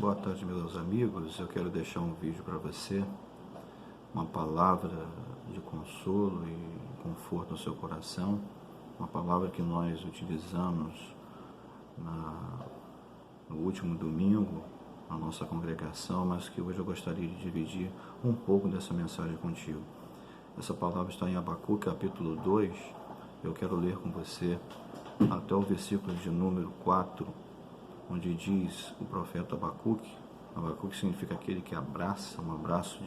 Boa tarde, meus amigos. Eu quero deixar um vídeo para você, uma palavra de consolo e conforto no seu coração, uma palavra que nós utilizamos no último domingo na nossa congregação, mas que hoje eu gostaria de dividir um pouco dessa mensagem contigo. Essa palavra está em Abacuque, capítulo 2. Eu quero ler com você até o versículo de número 4, onde diz o profeta Abacuque. Abacuque significa aquele que abraça, um abraço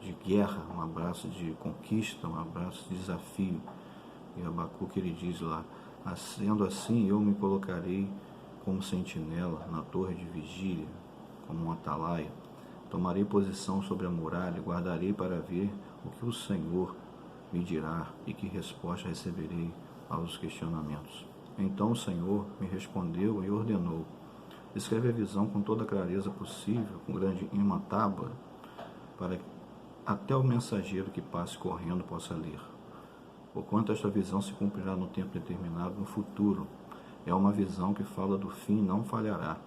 de guerra, um abraço de conquista, um abraço de desafio. E Abacuque ele diz lá: sendo assim, eu me colocarei como sentinela na torre de vigília, como um atalaia. Tomarei posição sobre a muralha, guardarei para ver o que o Senhor me dirá e que resposta receberei aos questionamentos. Então o Senhor me respondeu e ordenou: escreve a visão com toda a clareza possível, com grande em uma tábua, para que até o mensageiro que passe correndo possa ler. Porquanto esta visão se cumprirá no tempo determinado, no futuro. É uma visão que fala do fim, não falhará.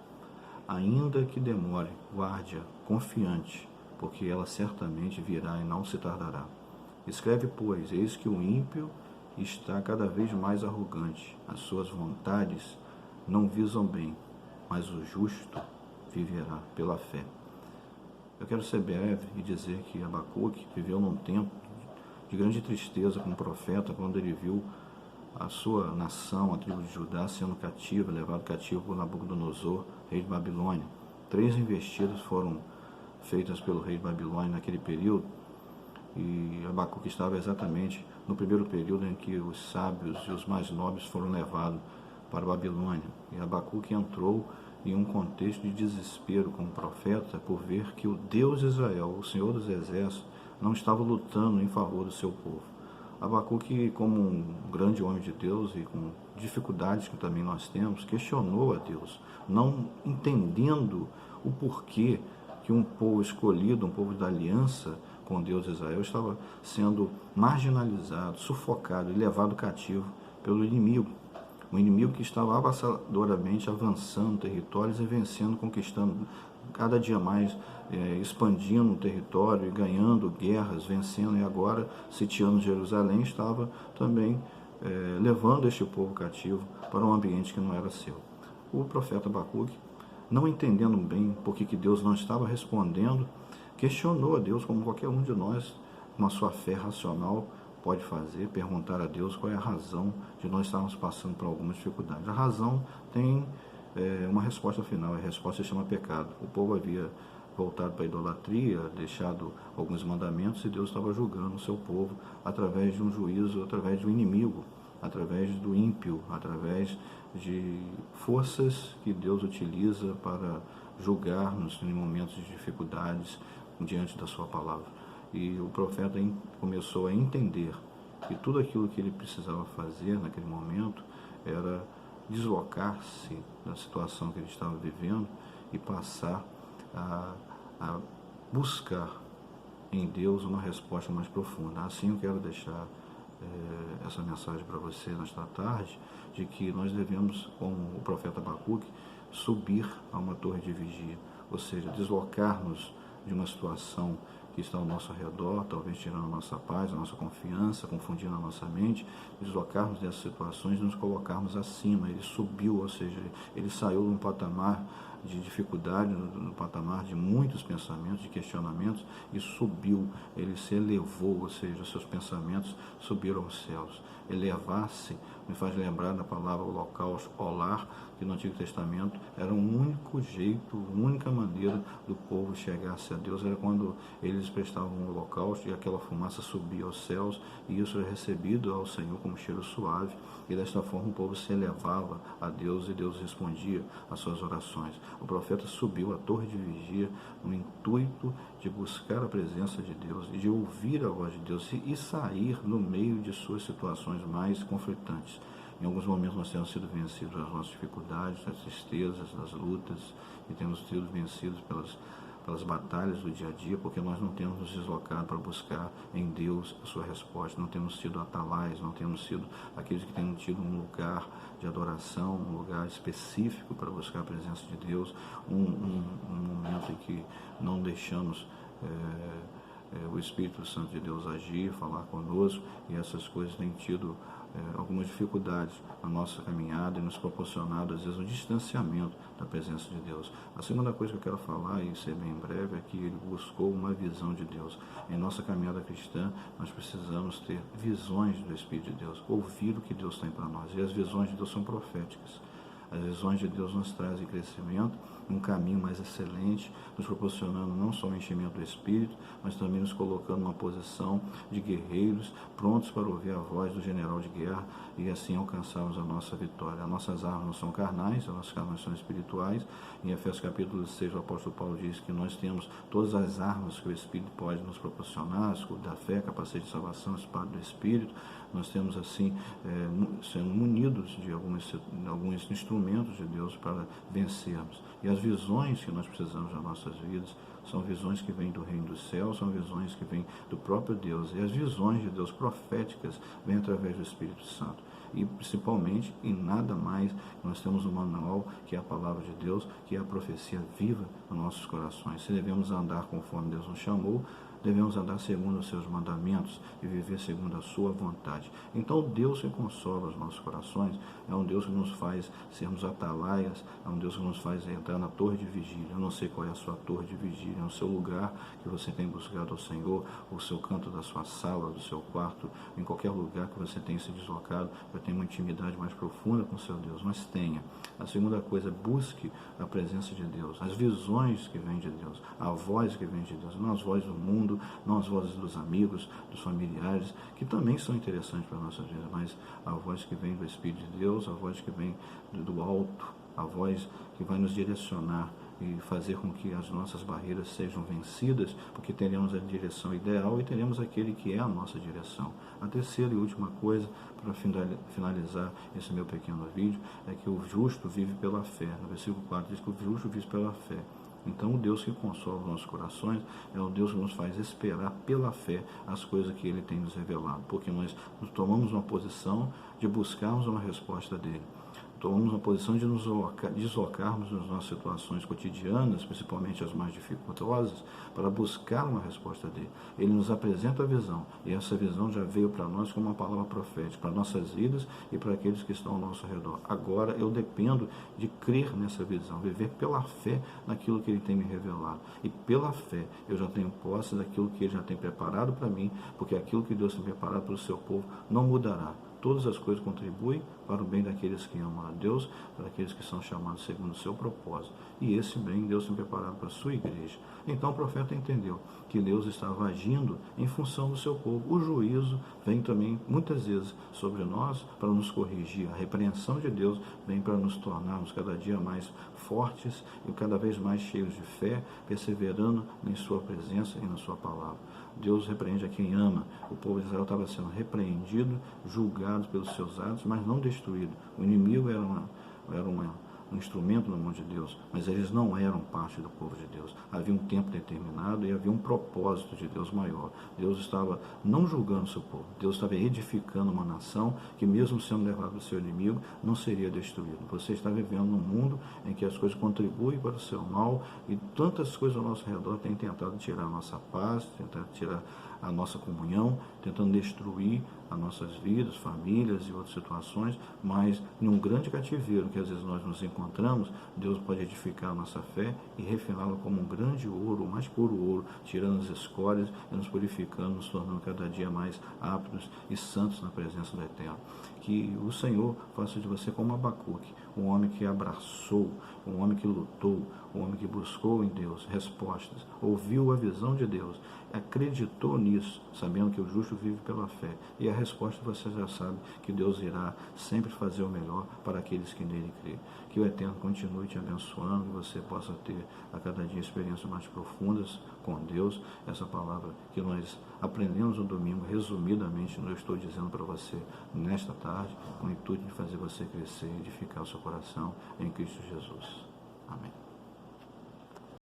Ainda que demore, guarde-a, confiante, porque ela certamente virá e não se tardará. Escreve, pois, eis que o ímpio está cada vez mais arrogante. As suas vontades não visam bem, mas o justo viverá pela fé. Eu quero ser breve e dizer que Abacuque viveu num tempo de grande tristeza como profeta, quando ele viu a sua nação, a tribo de Judá, sendo cativa, levado cativo por Nabucodonosor, rei de Babilônia. 3 investidas foram feitas pelo rei de Babilônia naquele período, e Abacuque estava exatamente no primeiro período em que os sábios e os mais nobres foram levados para a Babilônia. E Abacuque entrou em um contexto de desespero como profeta por ver que o Deus de Israel, o Senhor dos Exércitos, não estava lutando em favor do seu povo. Abacuque, como um grande homem de Deus e com dificuldades que também nós temos, questionou a Deus, não entendendo o porquê que um povo escolhido, um povo da aliança com Deus de Israel, estava sendo marginalizado, sufocado e levado cativo pelo inimigo. Um inimigo que estava avassaladoramente avançando territórios e vencendo, conquistando cada dia mais, expandindo o território e ganhando guerras, vencendo, e agora, sitiando Jerusalém, estava também levando este povo cativo para um ambiente que não era seu. O profeta Abacuque, não entendendo bem por que Deus não estava respondendo, questionou a Deus, como qualquer um de nós, com a sua fé racional, pode fazer, perguntar a Deus qual é a razão de nós estarmos passando por algumas dificuldades. A razão tem uma resposta final, a resposta se chama pecado. O povo havia voltado para a idolatria, deixado alguns mandamentos, e Deus estava julgando o seu povo através de um juízo, através do inimigo, através do ímpio, através de forças que Deus utiliza para julgar-nos em momentos de dificuldades diante da sua palavra. E o profeta começou a entender que tudo aquilo que ele precisava fazer naquele momento era deslocar-se da situação que ele estava vivendo e passar a buscar em Deus uma resposta mais profunda. Assim eu quero deixar essa mensagem para você nesta tarde, de que nós devemos, como o profeta Abacuque, subir a uma torre de vigia, ou seja, deslocar-nos de uma situação que está ao nosso redor, talvez tirando a nossa paz, a nossa confiança, confundindo a nossa mente, deslocarmos dessas situações e nos colocarmos acima. Ele subiu, ou seja, ele saiu de um patamar de dificuldade, no patamar de muitos pensamentos, de questionamentos, e subiu, ele se elevou, ou seja, os seus pensamentos subiram aos céus. Elevar-se me faz lembrar da palavra holocausto, olar, que no Antigo Testamento era o único jeito, a única maneira do povo chegar-se a Deus, era quando eles prestavam um holocausto e aquela fumaça subia aos céus, e isso era recebido ao Senhor como cheiro suave, e desta forma o povo se elevava a Deus e Deus respondia às suas orações. O profeta subiu à torre de vigia no intuito de buscar a presença de Deus e de ouvir a voz de Deus e sair no meio de suas situações mais conflitantes. Em alguns momentos nós temos sido vencidos pelas nossas dificuldades, das tristezas, das lutas, e temos sido vencidos pelas batalhas do dia a dia, porque nós não temos nos deslocado para buscar em Deus a sua resposta, não temos sido atalais, não temos sido aqueles que têm tido um lugar de adoração, um lugar específico para buscar a presença de Deus, um momento em que não deixamos o Espírito Santo de Deus agir, falar conosco, e essas coisas têm tido algumas dificuldades na nossa caminhada e nos proporcionado, às vezes, um distanciamento da presença de Deus. A segunda coisa que eu quero falar, e ser bem breve, é que ele buscou uma visão de Deus. Em nossa caminhada cristã, nós precisamos ter visões do Espírito de Deus, ouvir o que Deus tem para nós. E as visões de Deus são proféticas. As visões de Deus nos trazem crescimento, um caminho mais excelente, nos proporcionando não só o enchimento do Espírito, mas também nos colocando numa posição de guerreiros, prontos para ouvir a voz do general de guerra e assim alcançarmos a nossa vitória. As nossas armas não são carnais, as nossas armas são espirituais. Em Efésios capítulo 6, o apóstolo Paulo diz que nós temos todas as armas que o Espírito pode nos proporcionar, escudo da fé, capacete de salvação, espada do Espírito. Nós temos assim, sendo munidos de alguns instrumentos de Deus para vencermos. E as visões que nós precisamos nas nossas vidas são visões que vêm do reino dos céus, são visões que vêm do próprio Deus. E as visões de Deus proféticas vêm através do Espírito Santo. E principalmente, em nada mais, nós temos um manual que é a palavra de Deus, que é a profecia viva nos nossos corações. Se devemos andar conforme Deus nos chamou, devemos andar segundo os seus mandamentos e viver segundo a sua vontade. Então, o Deus que consola os nossos corações é um Deus que nos faz sermos atalaias, é um Deus que nos faz entrar na torre de vigília. Eu não sei qual é a sua torre de vigília, é o seu lugar que você tem buscado ao Senhor, o seu canto da sua sala, do seu quarto, em qualquer lugar que você tenha se deslocado, para ter uma intimidade mais profunda com o seu Deus. Mas tenha. A segunda coisa, busque a presença de Deus, as visões que vêm de Deus, a voz que vem de Deus, não as vozes do mundo, não as vozes dos amigos, dos familiares, que também são interessantes para a nossa vida, mas a voz que vem do Espírito de Deus, a voz que vem do alto, a voz que vai nos direcionar e fazer com que as nossas barreiras sejam vencidas, porque teremos a direção ideal e teremos aquele que é a nossa direção. A terceira e última coisa, para finalizar esse meu pequeno vídeo, é que o justo vive pela fé. No versículo 4 diz que o justo vive pela fé. Então, o Deus que consola os nossos corações é o Deus que nos faz esperar pela fé as coisas que Ele tem nos revelado, porque nós tomamos uma posição de buscarmos uma resposta dEle. Tomamos uma posição de nos deslocarmos nas nossas situações cotidianas, principalmente as mais dificultosas, para buscar uma resposta dele. Ele nos apresenta a visão, e essa visão já veio para nós como uma palavra profética, para nossas vidas e para aqueles que estão ao nosso redor. Agora eu dependo de crer nessa visão, viver pela fé naquilo que ele tem me revelado. E pela fé eu já tenho posse daquilo que ele já tem preparado para mim, porque aquilo que Deus tem preparado para o seu povo não mudará. Todas as coisas contribuem para o bem daqueles que amam a Deus, para aqueles que são chamados segundo o seu propósito. E esse bem Deus tem preparado para a sua igreja. Então o profeta entendeu que Deus estava agindo em função do seu povo. O juízo vem também, muitas vezes, sobre nós para nos corrigir. A repreensão de Deus vem para nos tornarmos cada dia mais fortes e cada vez mais cheios de fé, perseverando em sua presença e na sua palavra. Deus repreende a quem ama. O povo de Israel estava sendo repreendido, julgado pelos seus atos, mas não destruído. O inimigo era um instrumento na mão de Deus, mas eles não eram parte do povo de Deus. Havia um tempo determinado e havia um propósito de Deus maior. Deus estava não julgando o seu povo, Deus estava edificando uma nação que, mesmo sendo levada do seu inimigo, não seria destruída. Você está vivendo num mundo em que as coisas contribuem para o seu mal e tantas coisas ao nosso redor têm tentado tirar a nossa paz, tentado tirar a nossa comunhão, tentando destruir as nossas vidas, famílias e outras situações, mas em um grande cativeiro que às vezes nós nos encontramos, Deus pode edificar a nossa fé e refiná-la como um grande ouro, o mais puro ouro, tirando as escórias e nos purificando, nos tornando cada dia mais aptos e santos na presença do Eterno. Que o Senhor faça de você como Abacuque, um homem que abraçou, um homem que lutou, um homem que buscou em Deus respostas, ouviu a visão de Deus, acreditou nisso, sabendo que o justo vive pela fé. E a resposta você já sabe, que Deus irá sempre fazer o melhor para aqueles que nele crêem. Que o Eterno continue te abençoando, que você possa ter a cada dia experiências mais profundas com Deus. Essa palavra que nós aprendemos no domingo, resumidamente, eu estou dizendo para você nesta tarde, com o intuito de fazer você crescer e edificar o seu coração em Cristo Jesus. Amém.